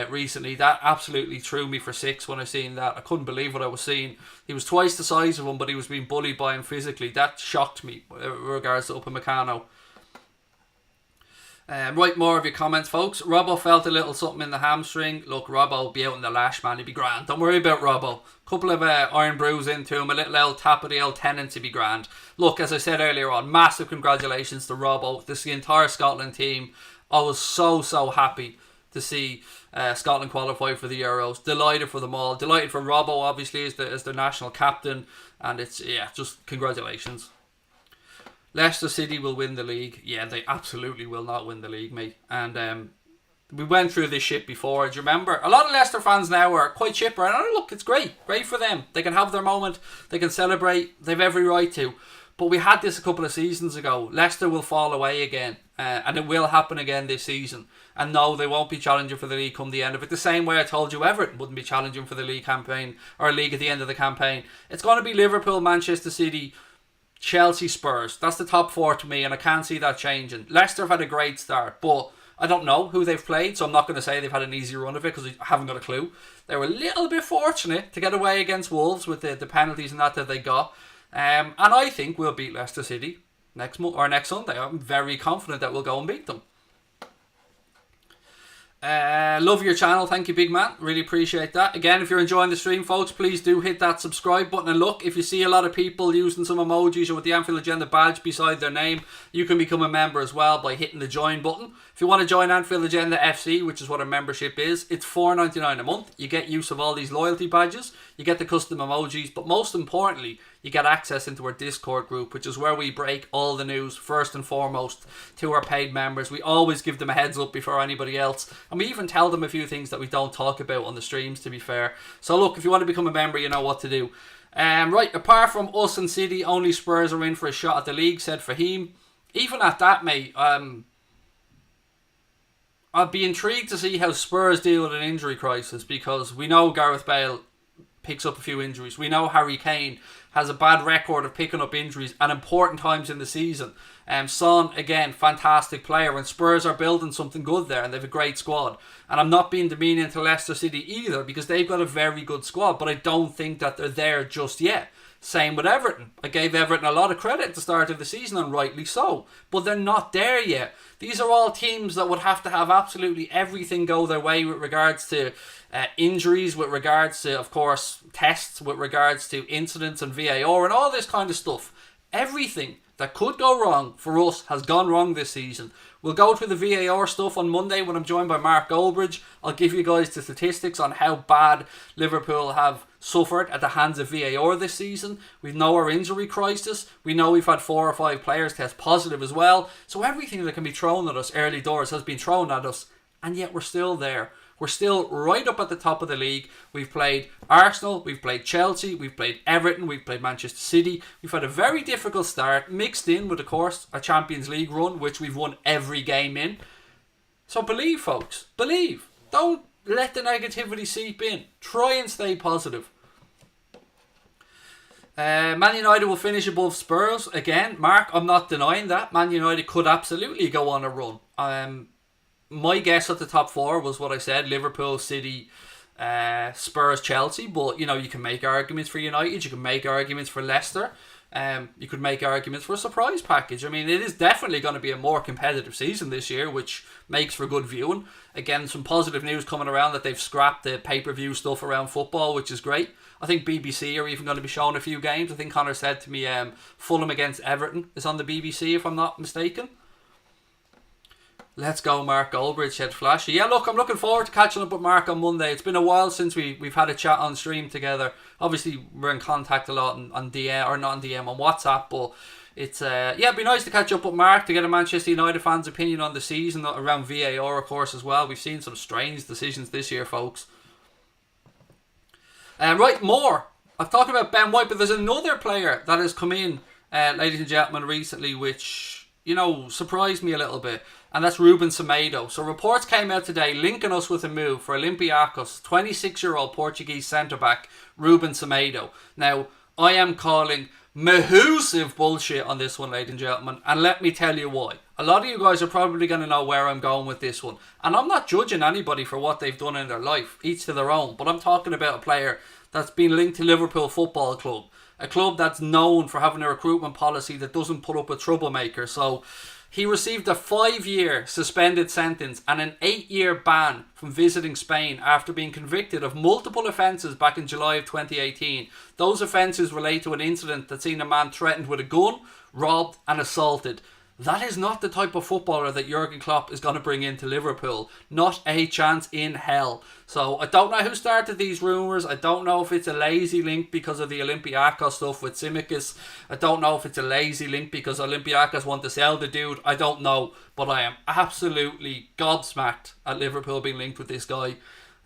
recently. That absolutely threw me for six when I seen that. I couldn't believe what I was seeing. He was twice the size of him, but he was being bullied by him physically. That shocked me in regards to Upamecano. Write more of your comments, folks. Robbo felt a little something in the hamstring. Look, Robbo will be out in the lash, man. He'll be grand. Don't worry about Robbo. Couple of iron brews into him. A little old tap of the old tendons to be grand. Look, as I said earlier on, massive congratulations to Robbo. This is the entire Scotland team. I was so happy to see Scotland qualify for the Euros. Delighted for them all. Delighted for Robbo, obviously, as the national captain. And it's, just congratulations. Leicester City will win the league. Yeah, they absolutely will not win the league, mate. And we went through this shit before. Do you remember? A lot of Leicester fans now are quite chipper. And look, it's great. Great for them. They can have their moment. They can celebrate. They've every right to. But we had this a couple of seasons ago. Leicester will fall away again. And it will happen again this season. And no, they won't be challenging for the league come the end of it. The same way I told you Everton wouldn't be challenging for the league campaign. Or league at the end of the campaign. It's going to be Liverpool, Manchester City, Chelsea, Spurs. That's the top four to me, and I can't see that changing. Leicester have had a great start, but I don't know who they've played, so I'm not going to say they've had an easy run of it because I haven't got a clue. They were a little bit fortunate to get away against Wolves with the penalties and that they got. And I think we'll beat Leicester City next month or next Sunday. I'm very confident that we'll go and beat them. Love your channel, thank you, big man, really appreciate that. Again, if you're enjoying the stream, folks, please do hit that subscribe button. And look, if you see a lot of people using some emojis or with the Anfield Agenda badge beside their name, you can become a member as well by hitting the join button. If you want to join Anfield Agenda FC, which is what a membership is, it's $4.99 a month. You get use of all these loyalty badges, you get the custom emojis, but most importantly, you get access into our Discord group, which is where we break all the news first and foremost to our paid members. We always give them a heads up before anybody else, and we even tell them a few things that we don't talk about on the streams, to be fair. So look, if you want to become a member, you know what to do. Right, apart from us and City, only Spurs are in for a shot at the league, said Fahim. Even at that, mate, I'd be intrigued to see how Spurs deal with an injury crisis, because we know Gareth Bale picks up a few injuries. We know Harry Kane has a bad record of picking up injuries at important times in the season. Son, again, fantastic player, and Spurs are building something good there, and they have a great squad. And I'm not being demeaning to Leicester City either, because they've got a very good squad, but I don't think that they're there just yet. Same with Everton. I gave Everton a lot of credit at the start of the season, and rightly so, but they're not there yet. These are all teams that would have to have absolutely everything go their way with regards to injuries, with regards to, of course, tests, with regards to incidents and VAR and all this kind of stuff. Everything that could go wrong for us has gone wrong this season. We'll go through the VAR stuff on Monday when I'm joined by Mark Goldbridge. I'll give you guys the statistics on how bad Liverpool have suffered at the hands of VAR this season. We know our injury crisis. We know we've had 4 or 5 players test positive as well. So everything that can be thrown at us early doors has been thrown at us, and yet we're still there. We're still right up at the top of the league. We've played Arsenal, we've played Chelsea, we've played Everton, we've played Manchester City. We've had a very difficult start, mixed in with, of course, a Champions League run, which we've won every game in. So believe, folks. Believe. Don't let the negativity seep in. Try and stay positive. Man United will finish above Spurs. Again, Mark, I'm not denying that. Man United could absolutely go on a run. My guess at the top 4 was what I said: Liverpool, City, Spurs, Chelsea. But, you know, you can make arguments for United, you can make arguments for Leicester, you could make arguments for a surprise package. I mean, it is definitely going to be a more competitive season this year, which makes for good viewing. Again, some positive news coming around that they've scrapped the pay-per-view stuff around football, which is great. I think BBC are even going to be showing a few games. I think Connor said to me Fulham against Everton is on the BBC, if I'm not mistaken. Let's go, Mark Goldbridge, said Flashy. Yeah, look, I'm looking forward to catching up with Mark on Monday. It's been a while since we've had a chat on stream together. Obviously, we're in contact a lot on DM, or not on DM, on WhatsApp, but it's, it'd be nice to catch up with Mark, to get a Manchester United fan's opinion on the season, around VAR, of course, as well. We've seen some strange decisions this year, folks. Right, more. I've talked about Ben White, but there's another player that has come in, ladies and gentlemen, recently, which, you know, surprised me a little bit. And that's Ruben Semedo. So reports came out today linking us with a move for Olympiacos 26-year-old Portuguese centre-back Ruben Semedo. Now, I am calling massive bullshit on this one, ladies and gentlemen, and let me tell you why. A lot of you guys are probably going to know where I'm going with this one, and I'm not judging anybody for what they've done in their life, each to their own, but I'm talking about a player that's been linked to Liverpool Football Club, a club that's known for having a recruitment policy that doesn't put up with troublemakers. So he received a 5-year suspended sentence and an 8-year ban from visiting Spain after being convicted of multiple offences back in July of 2018. Those offences relate to an incident that seen a man threatened with a gun, robbed and assaulted. That is not the type of footballer that Jurgen Klopp is going to bring into Liverpool. Not a chance in hell. So I don't know who started these rumours. I don't know if it's a lazy link because of the Olympiacos stuff with Tsimikas. I don't know if it's a lazy link because Olympiacos want to sell the dude. I don't know. But I am absolutely gobsmacked at Liverpool being linked with this guy.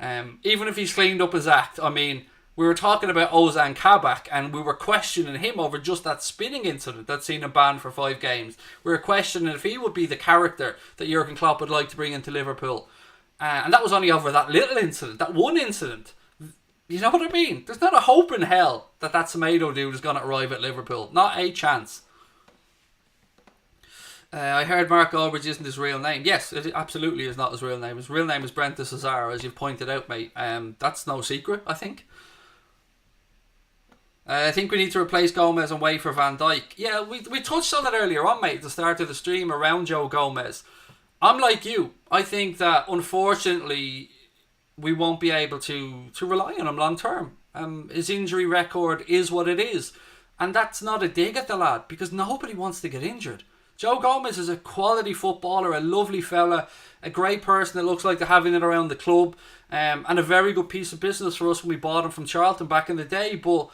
Even if he's cleaned up his act. I mean, we were talking about Ozan Kabak and we were questioning him over just that spinning incident that's seen him banned for 5 games. We were questioning if he would be the character that Jurgen Klopp would like to bring into Liverpool. And that was only over that little incident, that one incident. You know what I mean? There's not a hope in hell that Semedo dude is going to arrive at Liverpool. Not a chance. I heard Mark Goldbridge isn't his real name. Yes, it absolutely is not his real name. His real name is Brent de Cesar, as you've pointed out, mate. That's no secret, I think. I think we need to replace Gomez and wait for Van Dijk. Yeah, we touched on it earlier on, mate, at the start of the stream around Joe Gomez. I'm like you. I think that, unfortunately, we won't be able to rely on him long term. His injury record is what it is. And that's not a dig at the lad, because nobody wants to get injured. Joe Gomez is a quality footballer, a lovely fella, a great person that looks like they're having it around the club, and a very good piece of business for us when we bought him from Charlton back in the day. But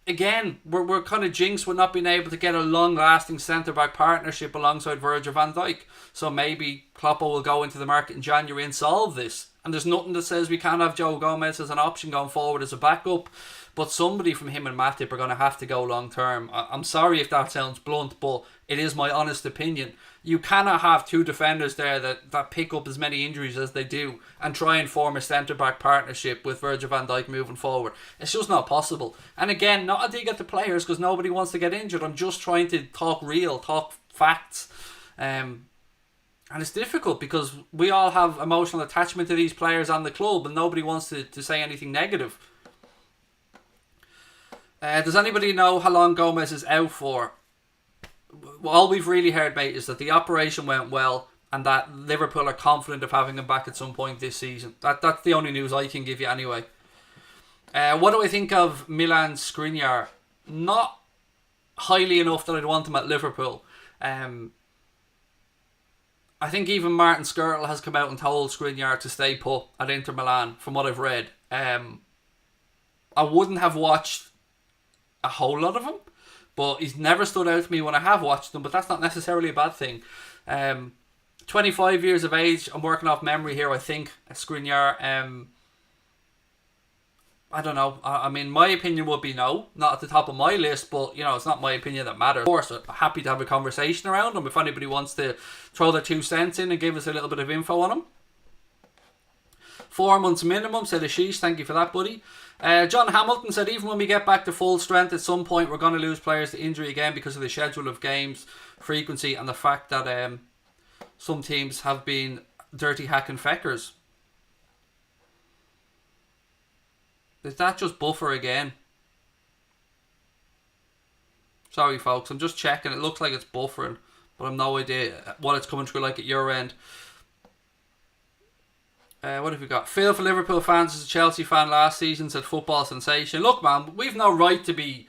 again, we're kind of jinxed with not being able to get a long-lasting centre-back partnership alongside Virgil van Dijk. So maybe Kloppo will go into the market in January and solve this. And there's nothing that says we can't have Joe Gomez as an option going forward as a backup. But somebody from him and Matip are going to have to go long-term. I'm sorry if that sounds blunt, but it is my honest opinion. You cannot have two defenders there that pick up as many injuries as they do and try and form a centre-back partnership with Virgil van Dijk moving forward. It's just not possible. And again, not a dig at the players because nobody wants to get injured. I'm just trying to talk real, talk facts. And it's difficult because we all have emotional attachment to these players and the club and nobody wants to say anything negative. Does anybody know how long Gomez is out for? All we've really heard, mate, is that the operation went well and that Liverpool are confident of having him back at some point this season. That's the only news I can give you anyway. What do I think of Milan Skriniar? Not highly enough that I'd want him at Liverpool. I think even Martin Skrtel has come out and told Skriniar to stay put at Inter Milan, from what I've read. I wouldn't have watched a whole lot of him, but he's never stood out to me when I have watched him, but that's not necessarily a bad thing. 25 years of age, I'm working off memory here, I think, Skriniar. I don't know. I mean, my opinion would be no, not at the top of my list, but, you know, it's not my opinion that matters. Of course, I'm happy to have a conversation around him if anybody wants to throw their 2 cents in and give us a little bit of info on him. 4 months minimum, said Ashish. Thank you for that, buddy. John Hamilton said, even when we get back to full strength, at some point we're going to lose players to injury again because of the schedule of games, frequency, and the fact that some teams have been dirty hacking feckers. Is that just buffer again? Sorry, folks, I'm just checking. It looks like it's buffering, but I've no idea what it's coming through like at your end. What have we got? Phil for Liverpool fans as a Chelsea fan last season said football sensation. Look, man, we've no right to be,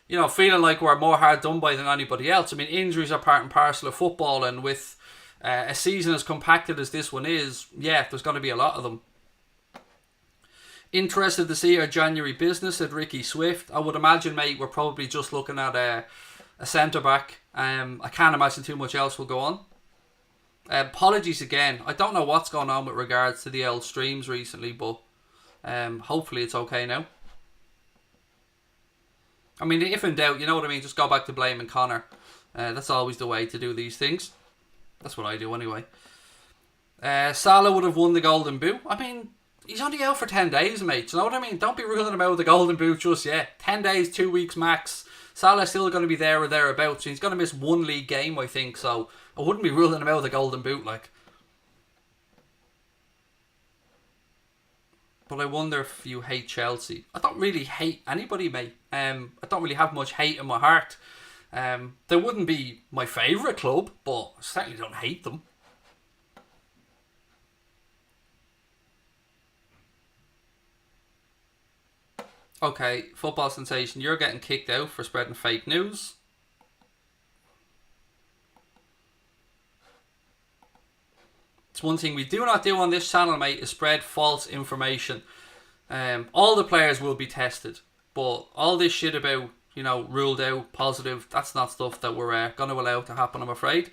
you know, feeling like we're more hard done by than anybody else. I mean, injuries are part and parcel of football, and with a season as compacted as this one is, yeah, there's going to be a lot of them. Interested to see our January business, said Ricky Swift. I would imagine, mate, we're probably just looking at a centre-back. I can't imagine too much else will go on. Apologies again. I don't know what's going on with regards to the old streams recently, but hopefully it's okay now. I mean, if in doubt, you know what I mean, just go back to blaming Connor. That's always the way to do these things. That's what I do anyway. Salah would have won the Golden Boot. I mean, he's only out for 10 days, mate. You know what I mean? Don't be ruling him out with the Golden Boot just yet. 10 days, 2 weeks max. Salah's still going to be there or thereabouts. He's going to miss one league game, I think, so I wouldn't be ruling him out with the Golden Boot, like. But I wonder if you hate Chelsea. I don't really hate anybody, mate. I don't really have much hate in my heart. They wouldn't be my favourite club, but I certainly don't hate them. Okay, football sensation, you're getting kicked out for spreading fake news. It's one thing we do not do on this channel, mate, is spread false information. All the players will be tested, but all this shit about, you know, ruled out, positive, that's not stuff that we're going to allow to happen, I'm afraid.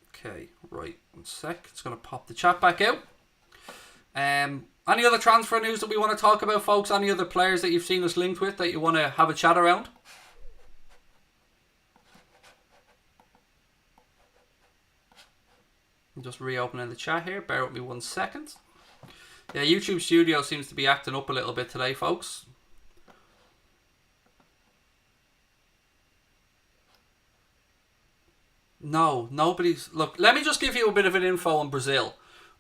Okay, right, 1 sec. It's going to pop the chat back out. Any other transfer news that we want to talk about, folks? Any other players that you've seen us linked with that you want to have a chat around? I'm just reopening the chat here. Bear with me 1 second. Yeah, YouTube Studio seems to be acting up a little bit today, folks. No, nobody's... Look, let me just give you a bit of an info on Brazil.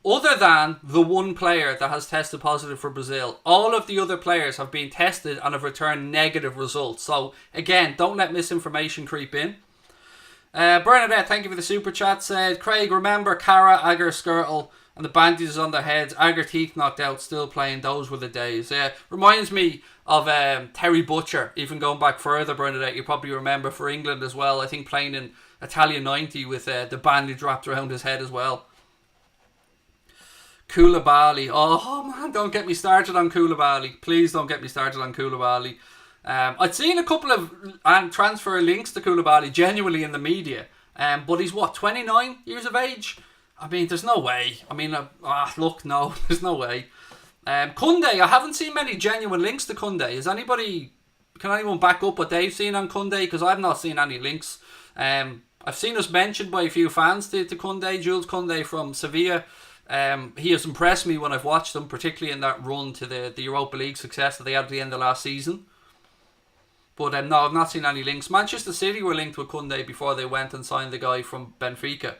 Other than the one player that has tested positive for Brazil, all of the other players have been tested and have returned negative results. So, again, don't let misinformation creep in. Bernadette, thank you for the super chat, said, Craig, remember Cara, Agar, Skirtle, and the bandages on their heads, Agar teeth knocked out, still playing, those were the days. Reminds me of Terry Butcher, even going back further, Bernadette, you probably remember for England as well, I think playing in Italia 90 with the bandage wrapped around his head as well. Koulibaly. Oh man, don't get me started on Koulibaly. Please don't get me started on Koulibaly. I'd seen a couple of transfer links to Koulibaly genuinely in the media. But he's 29 years of age? I mean, there's no way. I mean, look, no, there's no way. Koundé, I haven't seen many genuine links to Koundé. Can anyone back up what they've seen on Koundé? Because I've not seen any links. I've seen us mentioned by a few fans to Koundé, Jules Koundé from Sevilla. He has impressed me when I've watched him, particularly in that run to the Europa League success that they had at the end of last season. But no, I've not seen any links. Manchester City were linked with Koundé before they went and signed the guy from Benfica.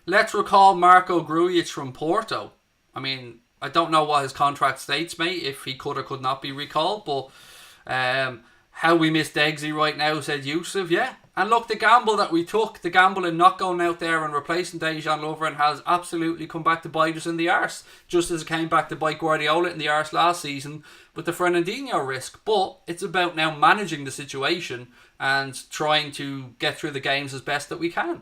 Let's recall Marco Grujic from Porto. I mean, I don't know what his contract states, mate, if he could or could not be recalled, but how we miss Degsy right now, said Yusuf, yeah. And look, the gamble that we took, the gamble in not going out there and replacing Dejan Lovren has absolutely come back to bite us in the arse, just as it came back to bite Guardiola in the arse last season with the Fernandinho risk. But it's about now managing the situation and trying to get through the games as best that we can.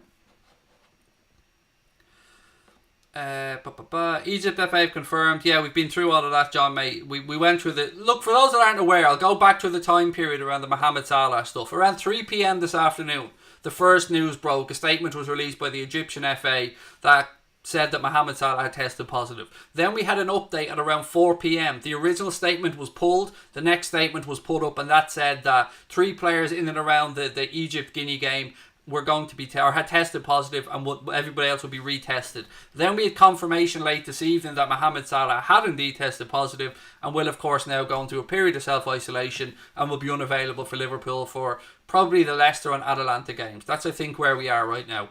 Egypt FA confirmed. Yeah, we've been through all of that, John, mate. We went through the... Look, for those that aren't aware, I'll go back to the time period around the Mohamed Salah stuff. Around 3 p.m. this afternoon, the first news broke. A statement was released by the Egyptian FA that said that Mohamed Salah had tested positive. Then we had an update at around 4 p.m. The original statement was pulled. The next statement was put up, and that said that 3 players in and around the Egypt-Guinea game were going to be had tested positive, and everybody else would be retested. Then we had confirmation late this evening that Mohamed Salah had indeed tested positive and will of course now go into a period of self-isolation and will be unavailable for Liverpool for probably the Leicester and Atalanta games. That's, I think, where we are right now.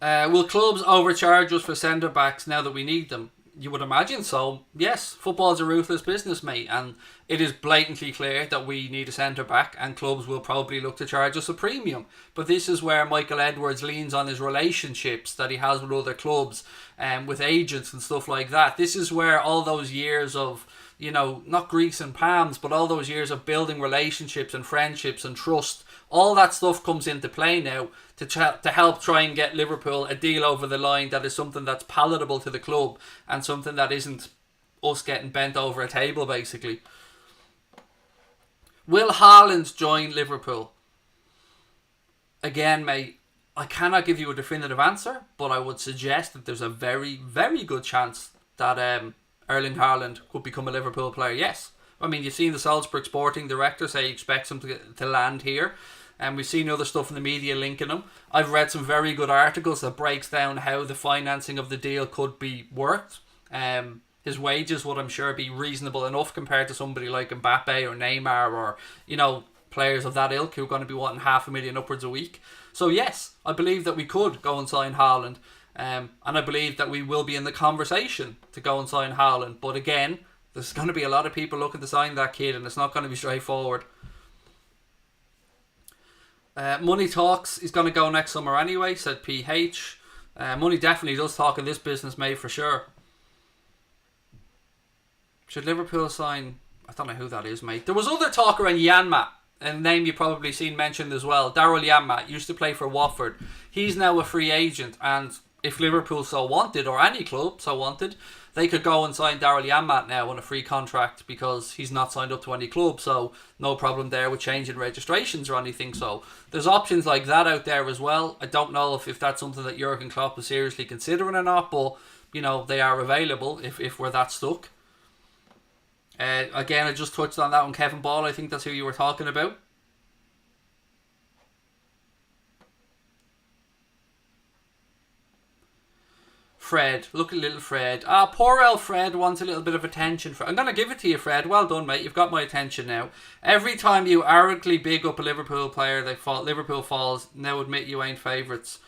Will clubs overcharge us for centre-backs now that we need them? You would imagine so. Yes, football's a ruthless business, mate, and it is blatantly clear that we need a centre-back, and clubs will probably look to charge us a premium. But this is where Michael Edwards leans on his relationships that he has with other clubs and with agents and stuff like that. This is where all those years of, not grease and palms, but all those years of building relationships and friendships and trust, all that stuff comes into play now to help try and get Liverpool a deal over the line that is something that's palatable to the club and something that isn't us getting bent over a table, basically. Will Haaland join Liverpool? Again, mate, I cannot give you a definitive answer, but I would suggest that there's a very, very good chance that Erling Haaland could become a Liverpool player. Yes. I mean, you've seen the Salzburg sporting director say he expects him to land here. And we've seen other stuff in the media linking him. I've read some very good articles that breaks down how the financing of the deal could be worked. His wages would, I'm sure, be reasonable enough compared to somebody like Mbappe or Neymar or, players of that ilk who are going to be wanting $500,000 upwards a week. So yes, I believe that we could go and sign Haaland. And I believe that we will be in the conversation to go and sign Haaland. But again, there's going to be a lot of people looking to sign that kid, and it's not going to be straightforward. Money talks. He's going to go next summer anyway, said PH. Money definitely does talk in this business, mate, for sure. Should Liverpool sign... I don't know who that is, mate. There was other talk around Janmaat, a name you've probably seen mentioned as well. Daryl Janmaat used to play for Watford. He's now a free agent, and if Liverpool so wanted, or any club so wanted, they could go and sign Daryl Janmaat now on a free contract because he's not signed up to any club, so no problem there with changing registrations or anything. So there's options like that out there as well. I don't know if that's something that Jurgen Klopp is seriously considering or not, but they are available if we're that stuck. Again, I just touched on that on Kevin Ball. I think that's who you were talking about. Fred, look at little Fred. Poor old Fred wants a little bit of attention. I'm going to give it to you, Fred. Well done, mate. You've got my attention now. Every time you arrogantly big up a Liverpool player, Liverpool falls. Now admit you ain't favourites.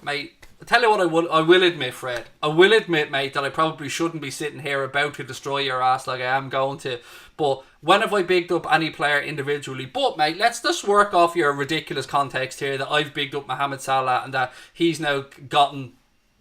Mate, tell you what I will admit, Fred. I will admit, mate, that I probably shouldn't be sitting here about to destroy your ass like I am going to. But when have I bigged up any player individually? But, mate, let's just work off your ridiculous context here that I've bigged up Mohamed Salah and that he's now gotten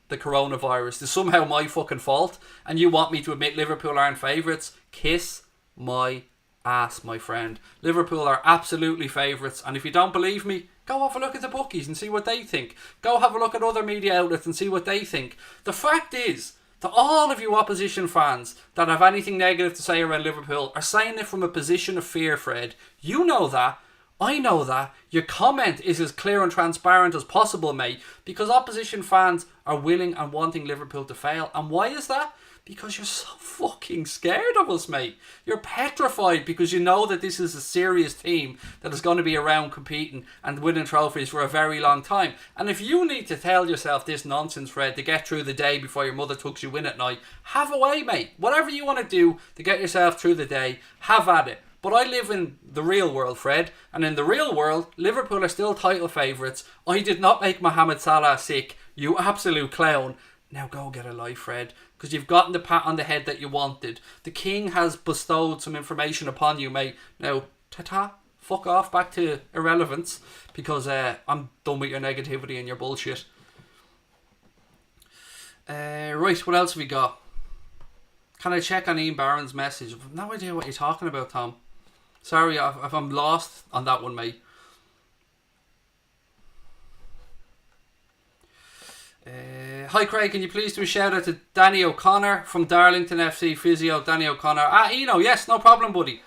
the coronavirus. It's somehow my fucking fault. And you want me to admit Liverpool aren't favourites? Kiss my ass, my friend. Liverpool are absolutely favourites. And if you don't believe me, go have a look at the bookies and see what they think. Go have a look at other media outlets and see what they think. The fact is that all of you opposition fans that have anything negative to say around Liverpool are saying it from a position of fear, Fred. You know that. I know that. Your comment is as clear and transparent as possible, mate, because opposition fans are willing and wanting Liverpool to fail. And why is that? Because you're so fucking scared of us, mate. You're petrified because you know that this is a serious team that is going to be around competing and winning trophies for a very long time. And if you need to tell yourself this nonsense, Fred, to get through the day before your mother tucks you in at night, have a way, mate. Whatever you want to do to get yourself through the day, have at it. But I live in the real world, Fred. And in the real world, Liverpool are still title favourites. I did not make Mohamed Salah sick, you absolute clown. Now go get a life, Fred, because you've gotten the pat on the head that you wanted. The king has bestowed some information upon you, mate. Now, ta-ta, fuck off back to irrelevance, because I'm done with your negativity and your bullshit. Right, what else have we got? Can I check on Ian Barron's message? I've no idea what you're talking about, Tom. Sorry if I'm lost on that one, mate. Hi Craig, can you please do a shout out to Danny O'Connor from Darlington FC physio? Danny O'Connor. Yes, no problem, buddy.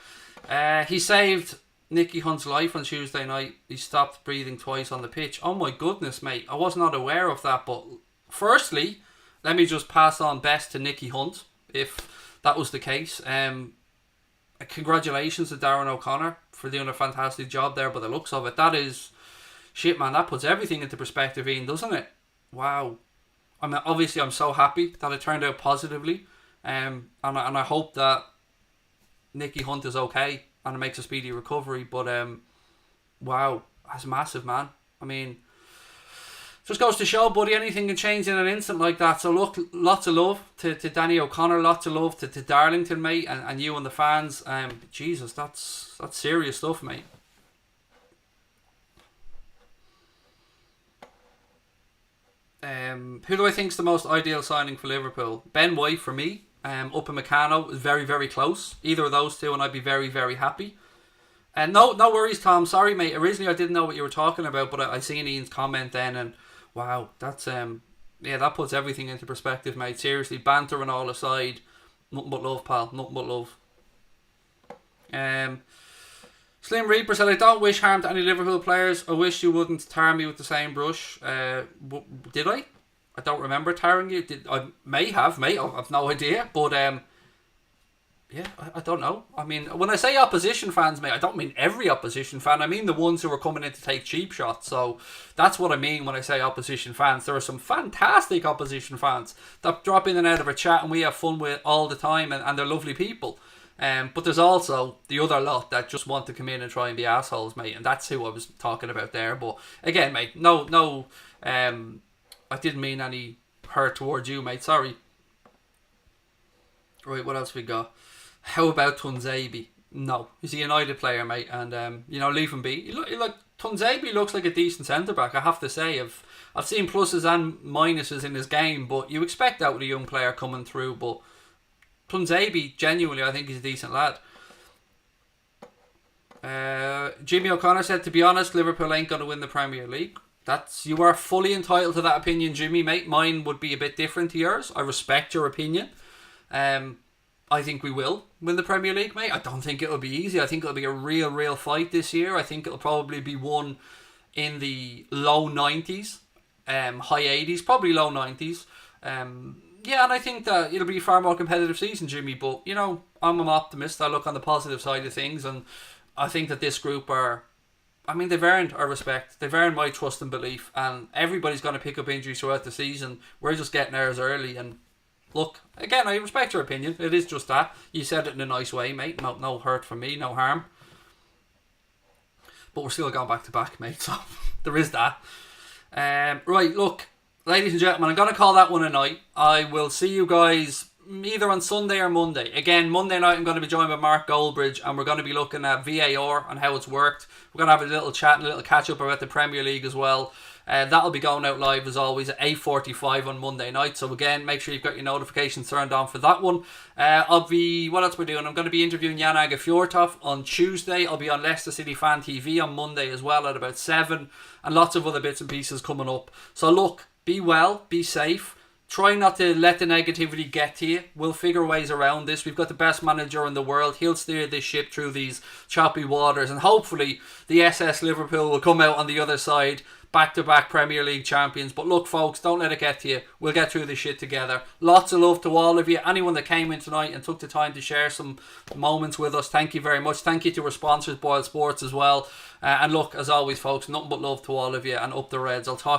He saved Nicky Hunt's life on Tuesday night. He stopped breathing twice on the pitch. Oh my goodness, mate. I was not aware of that. But firstly, let me just pass on best to Nicky Hunt, if that was the case. Congratulations to Darren O'Connor for doing a fantastic job there by the looks of it. That is shit, man. That puts everything into perspective, Ian, doesn't it? Wow. I mean, obviously I'm so happy that it turned out positively, and I hope that Nicky Hunt is okay and it makes a speedy recovery. But wow, that's massive, man. I mean, just goes to show, buddy, anything can change in an instant like that. So look, lots of love to Danny O'Connor, lots of love to Darlington, mate, and you and the fans. Jesus, that's serious stuff, mate. Who do I think is the most ideal signing for Liverpool? Ben White for me. Upamecano is very, very close. Either of those two and I'd be very, very happy. And no worries, Tom. Sorry, mate. Originally I didn't know what you were talking about, but I seen Ian's comment then and wow, that's that puts everything into perspective, mate. Seriously, banter and all aside, nothing but love, pal. Nothing but love. Slim Reaper said, I don't wish harm to any Liverpool players. I wish you wouldn't tar me with the same brush. Did I? I don't remember tarring you. I may have, mate. I've no idea. But, I don't know. I mean, when I say opposition fans, mate, I don't mean every opposition fan. I mean the ones who are coming in to take cheap shots. So that's what I mean when I say opposition fans. There are some fantastic opposition fans that drop in and out of our chat and we have fun with all the time, and they're lovely people. But there's also the other lot that just want to come in and try and be assholes, mate, and that's who I was talking about there. But again, mate, no, I didn't mean any hurt towards you, mate. Sorry. Right, what else we got? How about Tuanzebe? No, he's a United player, mate, and leave him be. Tuanzebe looks like a decent centre back. I have to say, I've seen pluses and minuses in his game, but you expect that with a young player coming through, but. Tuanzebe, genuinely, I think he's a decent lad. Jimmy O'Connor said, to be honest, Liverpool ain't going to win the Premier League. You are fully entitled to that opinion, Jimmy, mate. Mine would be a bit different to yours. I respect your opinion. I think we will win the Premier League, mate. I don't think it'll be easy. I think it'll be a real fight this year. I think it'll probably be won in the low 90s, high 80s, probably low 90s. Yeah, and I think that it'll be a far more competitive season, Jimmy, but, I'm an optimist. I look on the positive side of things, and I think that this group they've earned our respect. They've earned my trust and belief, and everybody's going to pick up injuries throughout the season. We're just getting ours early, and look, again, I respect your opinion. It is just that. You said it in a nice way, mate. No hurt from me, no harm. But we're still going back to back, mate, so there is that. Right, look. ladies and gentlemen, I'm going to call that one a night. I will see you guys either on Sunday or Monday. Again, Monday night I'm going to be joined by Mark Goldbridge, and we're going to be looking at VAR and how it's worked. We're going to have a little chat and a little catch up about the Premier League as well. That'll be going out live as always at 8:45 on Monday night. So again, make sure you've got your notifications turned on for that one. What else we're doing? I'm going to be interviewing Jan Fjortov on Tuesday. I'll be on Leicester City Fan TV on Monday as well at about 7, and lots of other bits and pieces coming up. So look, be well, be safe. Try not to let the negativity get to you. We'll figure ways around this. We've got the best manager in the world. He'll steer this ship through these choppy waters, and hopefully the SS Liverpool will come out on the other side, back-to-back Premier League champions. But look, folks, don't let it get to you. We'll get through this shit together. Lots of love to all of you. Anyone that came in tonight and took the time to share some moments with us, thank you very much. Thank you to our sponsors, Boyle Sports, as well. And look, as always, folks, nothing but love to all of you, and up the Reds. I'll talk to you